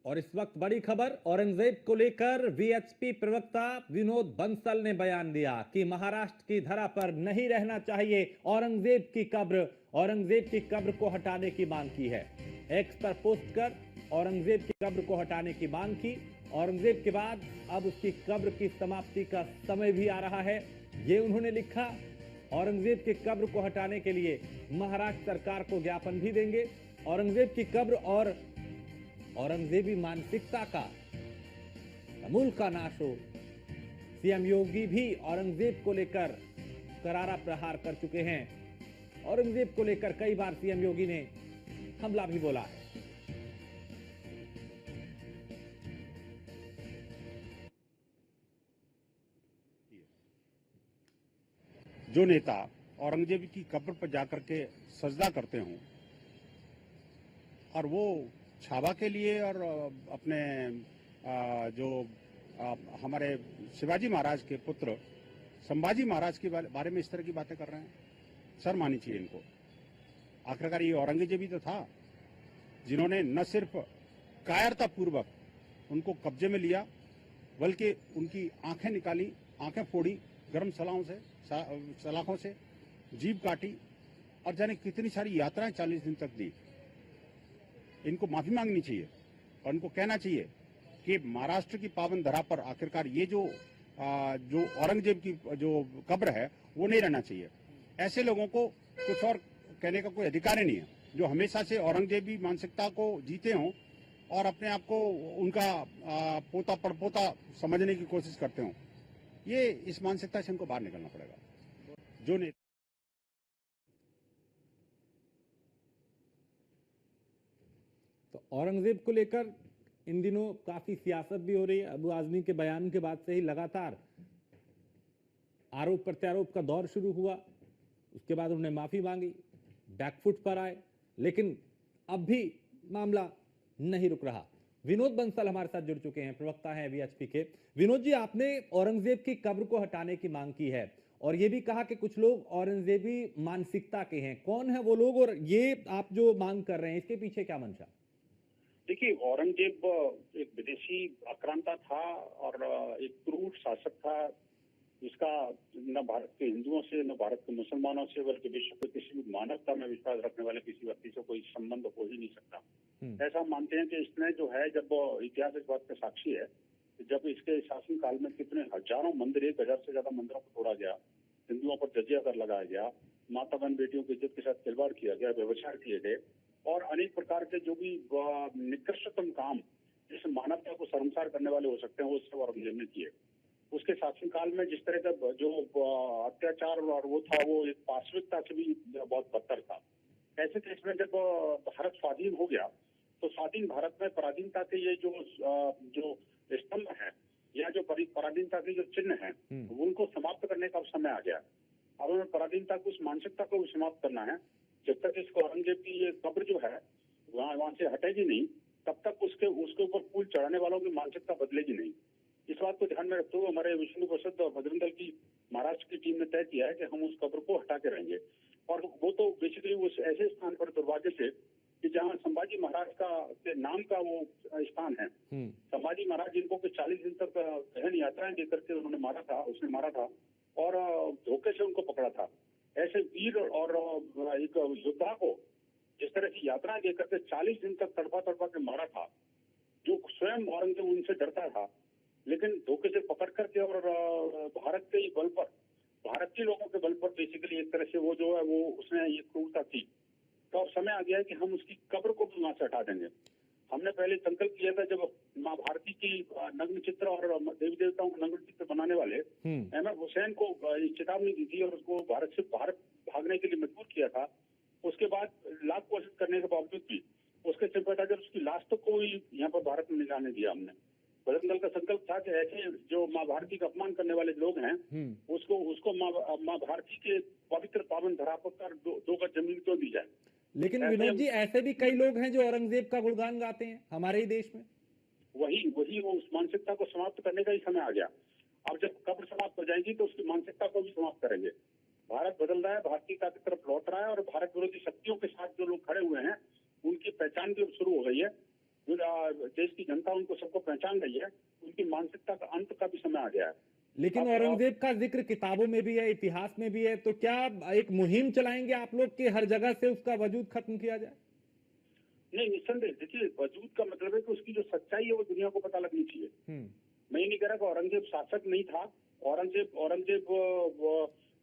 और इस वक्त बड़ी खबर औरंगजेब को लेकर वीएचपी प्रवक्ता विनोद बंसल ने बयान दिया कि महाराष्ट्र की धरा पर नहीं रहना चाहिए औरंगजेब की कब्र को हटाने की मांग की है। एक्स पर पोस्ट कर औरंगजेब की कब्र को हटाने की मांग की। औरंगजेब के बाद अब उसकी कब्र की समाप्ति का समय भी आ रहा है, ये उन्होंने लिखा। औरंगजेब की कब्र को हटाने के लिए महाराष्ट्र सरकार को ज्ञापन भी देंगे। औरंगजेब की कब्र और औरंगजेबी मानसिकता का समूल का नाश हो। सीएम योगी भी औरंगजेब को लेकर करारा प्रहार कर चुके हैं। औरंगजेब को लेकर कई बार सीएम योगी ने हमला भी बोला है। जो नेता औरंगजेब की कब्र पर जाकर के सजदा करते हों और वो छावा के लिए और अपने हमारे शिवाजी महाराज के पुत्र संभाजी महाराज के बारे में इस तरह की बातें कर रहे हैं, शर्म आनी चाहिए इनको। आखिरकार ये औरंगजेब ही तो था जिन्होंने न सिर्फ कायरतापूर्वक उनको कब्जे में लिया बल्कि उनकी आंखें निकाली, आंखें फोड़ी, गर्म सलाखों से जीभ काटी और जाने कितनी सारी यात्राएं 40 दिन तक दी। इनको माफी मांगनी चाहिए और इनको कहना चाहिए कि महाराष्ट्र की पावन धरा पर आखिरकार ये जो औरंगजेब की जो कब्र है वो नहीं रहना चाहिए। ऐसे लोगों को कुछ और कहने का कोई अधिकार ही नहीं है, जो हमेशा से औरंगजेबी मानसिकता को जीते हों और अपने आप को उनका पोता पड़पोता समझने की कोशिश करते हों। ये इस मानसिकता से इनको बाहर निकलना पड़ेगा। जो नेता तो औरंगजेब को लेकर इन दिनों काफी सियासत भी हो रही है। अबू आजमी के बयान के बाद से ही लगातार आरोप प्रत्यारोप का दौर शुरू हुआ। उसके बाद उन्होंने माफी मांगी, बैकफुट पर आए, लेकिन अब भी मामला नहीं रुक रहा। विनोद बंसल हमारे साथ जुड़ चुके हैं, प्रवक्ता हैं वीएचपी के। विनोद जी, आपने औरंगजेब की कब्र को हटाने की मांग की है और यह भी कहा कि कुछ लोग औरंगजेबी मानसिकता के हैं। कौन है वो लोग और ये आप जो मांग कर रहे हैं इसके पीछे क्या मंशा? देखिए, औरंगजेब एक विदेशी आक्रांता था और एक क्रूर शासक था जिसका न भारत के हिंदुओं से न भारत के मुसलमानों से बल्कि विश्व के किसी भी मानवता में विश्वास रखने वाले किसी व्यक्ति से कोई संबंध हो ही नहीं सकता। ऐसा हम मानते हैं कि इसने जो है, जब इतिहास इस बात का साक्षी है, जब इसके शासन काल में कितने हजारों मंदिर, 1000 से ज्यादा मंदिरों को तोड़ा गया, हिंदुओं पर जजिया कर लगाया गया, माता बहन बेटियों की इज्जत के साथ खिलवाड़ किया गया, व्यभिचार किए गए और अनेक प्रकार के जो भी निकृष्टतम काम जिस मानवता को शर्मसार करने वाले हो सकते हैं वो सब औरंगजेब ने किए। उसके शासनकाल में जिस तरह का जो अत्याचार और वो था, वो एक पार्श्विकता से भी बहुत बदतर था। ऐसे केस में जब भारत स्वाधीन हो गया तो स्वाधीन भारत में पराधीनता के ये जो स्तंभ है या जो पराधीनता के जो चिन्ह है उनको समाप्त करने का समय आ गया। अब हमें पराधीनता की उस मानसिकता को भी समाप्त करना है। जब तक इसको औरंगजेब की ये कब्र जो है वहां से हटेगी नहीं, तब तक उसके ऊपर फूल चढ़ाने वालों की मानसिकता बदलेगी नहीं। इस बात को ध्यान में रखते हुए हमारे विष्णु प्रसिद्ध और बजरंग दल की महाराष्ट्र की टीम ने तय किया है कि हम उस कब्र को हटा के रहेंगे। और वो तो बेसिकली उस ऐसे स्थान पर दुर्भाग्य से कि जहाँ संभाजी महाराज के नाम का वो स्थान है। संभाजी महाराज जिनको के 40 दिन तक गहन यात्राएं देकर के उन्होंने उसने मारा था और धोखे से उनको पकड़ा था। ऐसे वीर और एक योद्धा को जिस तरह की यात्राएं देकर के 40 दिन तक तड़पा के मारा था, जो स्वयं औरंगजेब उनसे डरता था, लेकिन धोखे से पकड़ करके और भारत के बल पर, भारतीय लोगों के बल पर बेसिकली एक तरह से वो जो है वो उसने ये क्रूरता की। तो अब समय आ गया है कि हम उसकी कब्र को भी वहां से हटा देंगे। हमने पहले संकल्प किया था जब माँ भारती की नग्न चित्र और देवी देवताओं का नग्न चित्र बनाने वाले अहमद हुसैन को चेतावनी दी थी और उसको भारत से बाहर भागने के लिए मजबूर किया था। उसके बाद लाख कोशिश करने के बावजूद भी उसके सिंपैथाइजर उसकी लाश तो कोई यहाँ पर भारत में नहीं लाने दिया। हमने बजरंग दल का संकल्प था कि ऐसे जो माँ भारती का अपमान करने वाले लोग हैं उसको माँ भारती के पवित्र पावन धरा पर दो गज जमीन क्यों दी जाए। लेकिन विनोद जी, ऐसे भी कई लोग हैं जो औरंगजेब का गुणगान गाते हैं हमारे ही देश में। वही वो उस मानसिकता को समाप्त करने का ही समय आ गया। अब जब कब्र समाप्त हो जाएगी तो उसकी मानसिकता को भी समाप्त करेंगे। भारत बदल रहा है, भारतीयता की तरफ लौट रहा है और भारत विरोधी शक्तियों के साथ जो लोग खड़े हुए हैं उनकी पहचान भी अब शुरू हो गई है। देश की जनता उनको सबको पहचान रही है, उनकी मानसिकता का अंत का भी समय आ गया है। लेकिन अब औरंगजेब का जिक्र किताबों में भी है, इतिहास में भी है, तो क्या एक मुहिम चलाएंगे आप लोग कि हर जगह से उसका वजूद खत्म किया जाए? नहीं, निस्संदेह देखिए, वजूद का मतलब है कि उसकी जो सच्चाई है वो दुनिया को पता लगनी चाहिए। मैं ये नहीं कह रहा कि औरंगजेब शासक नहीं था। औरंगजेब औरंगजेब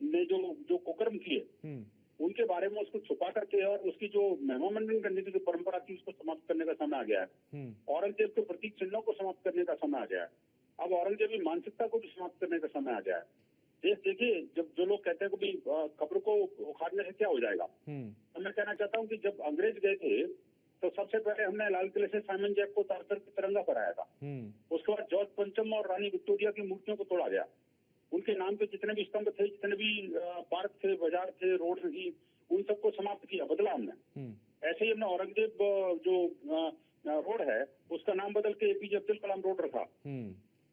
ने जो कुकर्म किए उनके बारे में उसको छुपा करके और उसकी जो महिमामंडन करने की जो परंपरा थी उसको समाप्त करने का समय आ गया है। औरंगजेब के प्रतीक चिन्हों को समाप्त करने का समय आ गया है। अब औरंगजेबी मानसिकता को भी समाप्त करने का समय आ गया है। देश देखिए, जब जो लोग कहते हैं कि खबर को उखाड़ने से क्या हो जाएगा, तो मैं कहना चाहता हूँ कि जब अंग्रेज गए थे तो सबसे पहले हमने लाल किले से साइमन जैक को उतार करके तिरंगा फहराया था। उसके बाद जॉर्ज पंचम और रानी विक्टोरिया की मूर्तियों को तोड़ा गया। उनके नाम पे जितने भी स्तंभ थे, जितने भी पार्क थे, बाजार थे, रोड थी, उन सबको समाप्त किया, बदला हमने। ऐसे ही हमने औरंगजेब जो रोड है उसका नाम बदल के एपीजे अब्दुल कलाम रोड रखा।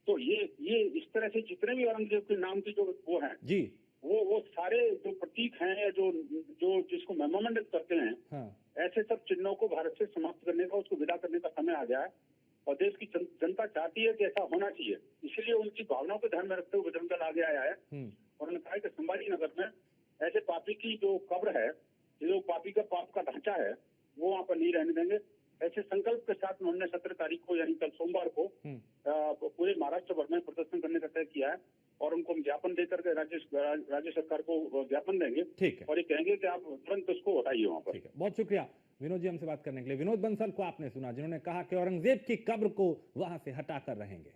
तो ये इस तरह से जितने भी औरंगजेब के नाम की जो वो हैं जी, वो सारे जो प्रतीक हैं या जो जिसको महिमामंडित करते हैं, हाँ। ऐसे सब चिन्हों को भारत से समाप्त करने का, उसको विदा करने का समय आ गया है। और देश की जनता चाहती है कि ऐसा होना चाहिए, इसलिए उनकी भावनाओं को ध्यान में रखते हुए बजरंग दल आगे आया है। और उन्होंने कहा कि संभाजी नगर में ऐसे पापी की जो कब्र है, जो पापी का पाप का ढांचा है, वो वहाँ पर नहीं रहने देंगे। ऐसे संकल्प के साथ उन्होंने 17 तारीख को यानी कल सोमवार को पूरे महाराष्ट्र भर में प्रदर्शन करने का तय किया है। और उनको हम ज्ञापन देकर के राज्य सरकार को ज्ञापन देंगे। ठीक है। और ये कहेंगे कि आप तुरंत उसको हटाइए वहाँ पर। ठीक है, बहुत शुक्रिया विनोद जी हमसे बात करने के लिए। विनोद बंसल को आपने सुना, जिन्होंने कहा कि औरंगजेब की कब्र को वहां से हटाकर रहेंगे।